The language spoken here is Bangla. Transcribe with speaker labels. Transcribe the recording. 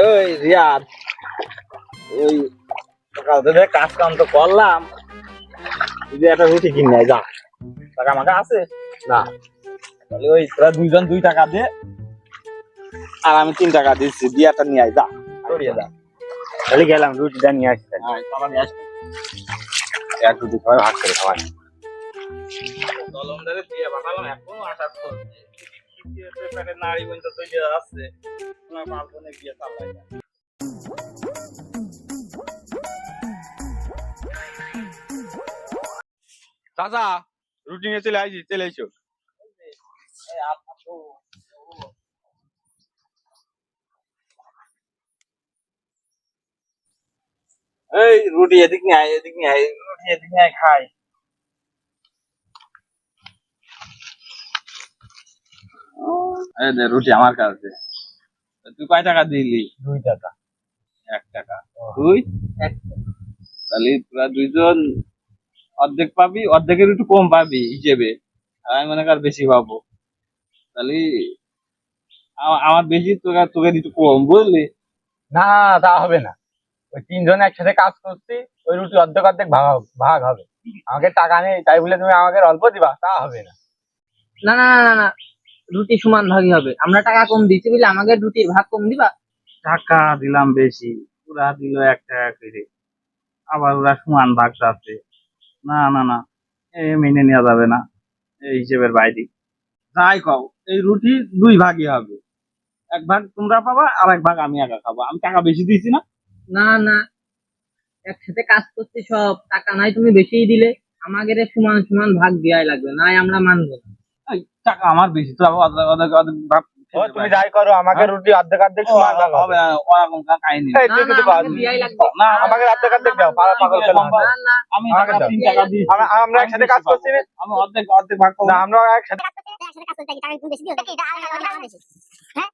Speaker 1: ওই রিয়াদ, ওই সকাল থেকে কাজ কাম তো করলাম, যদি একটা রুটি কিনে যা, টাকা আমাকে আছে না? তাহলে ওই তোরা দুইজন 2 টাকা দে, আর আমি 3 টাকা দিচ্ছি, দিয়ে একটা নিয়ে যা, সরিয়ে যা।
Speaker 2: তাহলে গেলাম, রুটিটা নিয়ে আসতে।
Speaker 1: হ্যাঁ, খাবার নিয়ে আসবি। এক রুটি সবাই ভাগ করে খাওয়াই। কলমদারে দিয়ে পাঠালাম, এখনো আসার খোঁজ নেই। পেটের নাড়ি পর্যন্ত তৈরি আছে, তোমার বালকনে গিয়ে চালাই না। চাচা, রুটি নিয়ে চলে আসি, চলে এসো। এই রুটি এদিক নিয়ে আয়, এদিক নিয়ে আয়, রুটি এদিক নিয়ে আয়, খাই। এই দে রুটি আমার কাছে। তুই কয় টাকা দিলি?
Speaker 2: 2 টাকা।
Speaker 1: 1 টাকা। তুই? 1 টাকা। তাহলে তোরা দুইজন অর্ধেক পাবি, অর্ধেকের একটু কম পাবি হিসেবে, আর আমি মনে কর বেশি পাবো। তাহলে আমার বেশি, তোকে তোকে একটু কম, বুঝলি?
Speaker 2: না, তা হবে না। ওই 3 জন একসাথে কাজ করছি, ওই রুটি অর্ধেক অর্ধেক ভাগ ভাগ হবে। আমাকে টাকা নেই তাই বলে তুমি আমাকে অল্প দিবা, তা হবে না।
Speaker 3: না না না না না, রুটি সমান ভাগই হবে। আমরা টাকা কম দিচ্ছি বলে আমাকে রুটির ভাগ কম দিবা?
Speaker 1: টাকা দিলাম বেশি, ওরা দিল 1 টাকা করে, আবার ওরা সমান ভাগ চাচ্ছে। না না না, মেনে নেওয়া যাবে না, এই হিসেবের বাইরে। যাই কও, এই রুটি 2 ভাগই হবে, 1 ভাগ তোমরা পাবা, আর 1 ভাগ আমি একা খাবো। আমি টাকা বেশি দিয়েছি না?
Speaker 3: না না, একসাথে কাজ করছি, সব টাকা নাই তুমি বেশিই দিলে, আমাদের সমান সমান ভাগ দেওয়াই লাগবে, নাই আমরা মানবো না।
Speaker 1: এই টাকা আমার বেশি, তো অর্ধেক অর্ধেক অর্ধেক ভাগ
Speaker 2: ও তুমি যাই করো, আমাকে রুটি অর্ধেক অর্ধেক সমান ভাগ
Speaker 1: হবে না, ওরকম কাহিনী।
Speaker 2: এই,
Speaker 3: না
Speaker 2: তুই
Speaker 3: না,
Speaker 2: কিন্তু
Speaker 3: আমাকে দেওয়াই লাগবে।
Speaker 1: না,
Speaker 2: আমাকে অর্ধেক অর্ধেক দাও, পাগল খেলাম।
Speaker 3: না না,
Speaker 1: আমি
Speaker 2: আমাকে দাও।
Speaker 1: 3 টাকা দিয়েছি,
Speaker 2: আমরা একসাথে কাজ করছি না?
Speaker 1: আমি অর্ধেক অর্ধেক ভাগ করবো।
Speaker 2: না, আমরা একসাথে
Speaker 4: কাজ করতে টাকা একটু বেশি দিও, এটা আর বেশি। হ্যাঁ